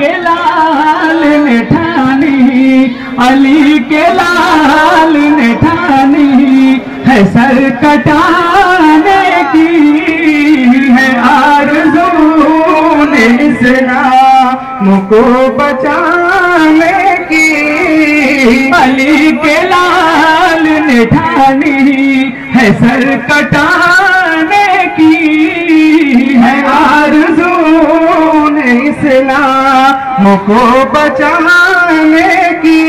के लाल ने ठानी, अली के लाल ने ठानी है सर कटाने की, है आरज़ू ने इस्लाम को बचाने की। अली के लाल ने ठानी है सर कटाने की, है आरज़ू ने इस्लाम को बचाने की।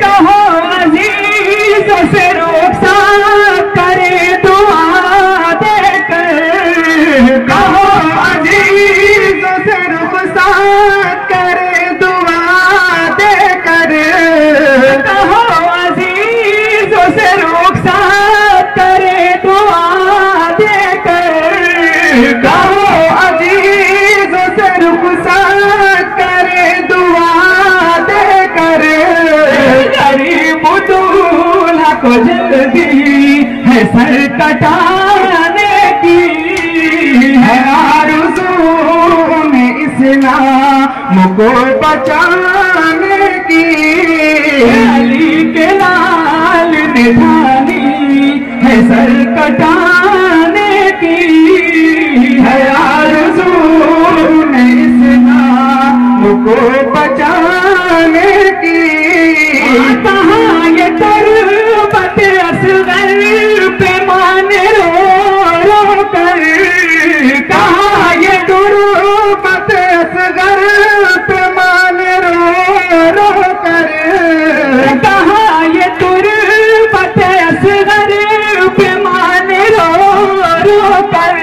कहो अज़ीज़ों से रुख़सात करे दुआ देकर, कहो अज़ीज़ों से रुख़सात करे दुआ देकर, कहो अज़ीज़ों से रुख़सात करे दुआ देकर, कहो अज़ीज़ों से रुख़सात करे दुआ देकर। गरीब दूल्हा को जल्दी है सर कटाने की, है आरज़ू ने इस्लाम को बचाने की। अली के लाल ने ठानी है सर कटाने की, है आरज़ू ने इस्लाम को बचाने की। कहाँ ये तुर्बत असग़र पे माने रो रो कर, कहाँ ये तुर्बत असग़र पे माने रो रो कर, कहाँ ये तुर्बत असग़र पे माने रो रो कर,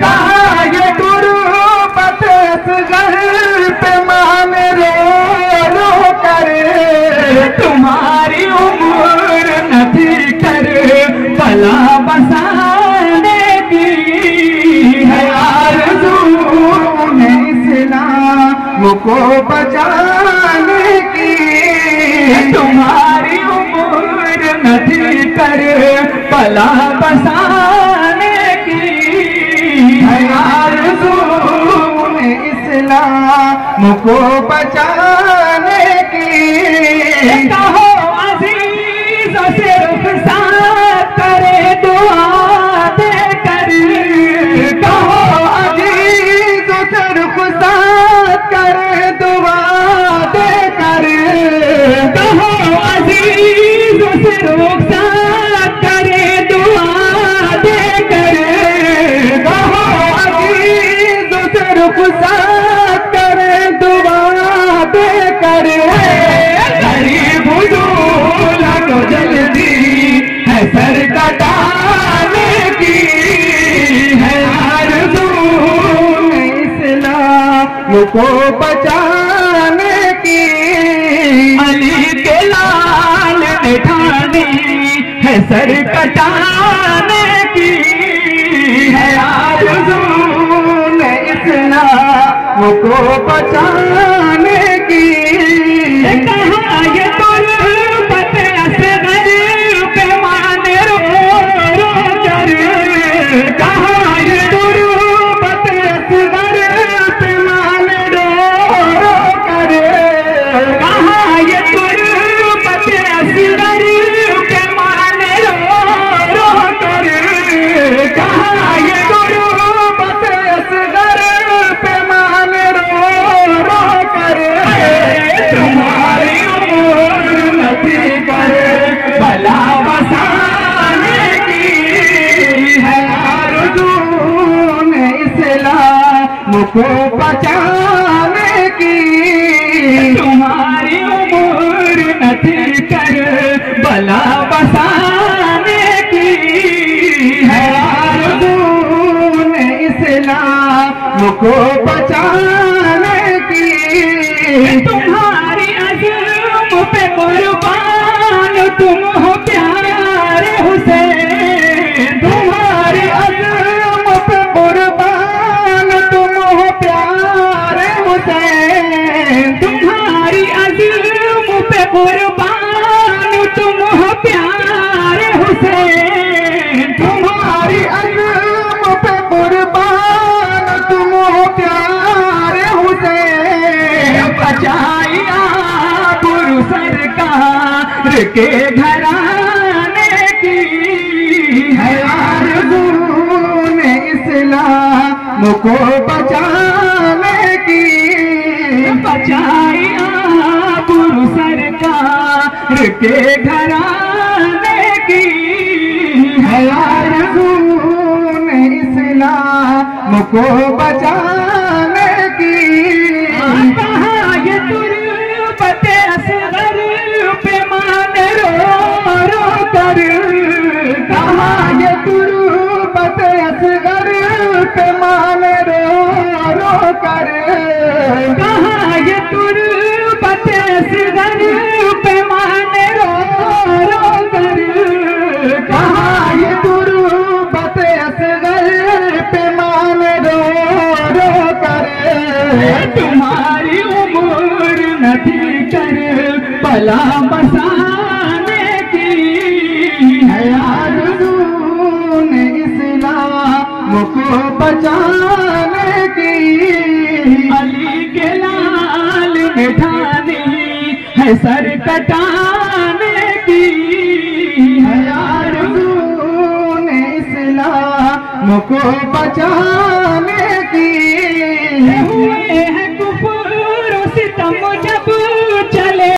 कहाँ ये तुर्बत असग़र पे माने रो रो कर। तुम्हारी उम्र न थी कर भला बसाने की, है आरज़ू ने इस्लाम को बचाने की। तुम्हारी उम्र न थी कर भला बसाने की, है आरज़ू ने इस्लाम को बचाने की। कहो अज़ीज़ों से रुख़सात करे दुआ देकर, कहो अज़ीज़ों से रुख़सात करे दुआ देकर, कहो अज़ीज़ों से रुख़सात करे दुआ देकर, कहो अज़ीज़ों से रुख़सात करे दुआ देकर। गरीब दूल्हा को जल्दी है सर कटाने की, है आरज़ू ने इस्लाम को बचाने की। अली के लाल ने ठानी है सर कटाने की, है आरज़ू ने इस्लाम को बचाने की। कहाँ ये तुर्बत असग़र पे माने रो रो कर, कहाँ ये तुर्बत असग़र पे माने रो रो कर, कहाँ ये तुर्बत असग़र पे माने रो रो कर, कहाँ ये तुर्बत असग़र पे माने रो रो कर। तुम्हारी उम्र न थी कर भला बसाने की, है आरज़ू ने इस्लाम को बचाने की। तुम्हारी उम्र न थी कर भला बसाने की, है आरज़ू ने इस्लाम को बचाने की। तुम्हारी अज़्म पे कुर्बान तुम हो प्यारे हुसैन, तुम्हारी अज़्म पे कुर्बान तुम हो प्यारे हुसैन, तुम्हारी अज़्म पे कुर्बान तुम हो प्यारे हुसैन, तुम्हारी अज़्म पे कुर्बान तुम हो प्यारे हुसैन। के घराने की है आरज़ू ने इस्लाम को बचाने की। बचाई आबरू सरकार के घराने की है आरज़ू ने इस्लाम को बचाने की। कहाँ ये तुर्बत असगर पे मान रो रो कर, कहाँ ये तुर्बत असगर पे मान रो रो कर, कहाँ ये तुर्बत असगर पे मान रो रो कर, कहाँ ये तुर्बत असगर पे मान रो रो कर। तुम्हारी उम्र नहीं कर भला बसाने की है आरज़ू ने इस्लाम को बचाने की। अली के लाल ने ठानी है सर कटाने की है आरज़ू ने इस्लाम को बचाने की। हुए हैं कुफ्र सितम जब चले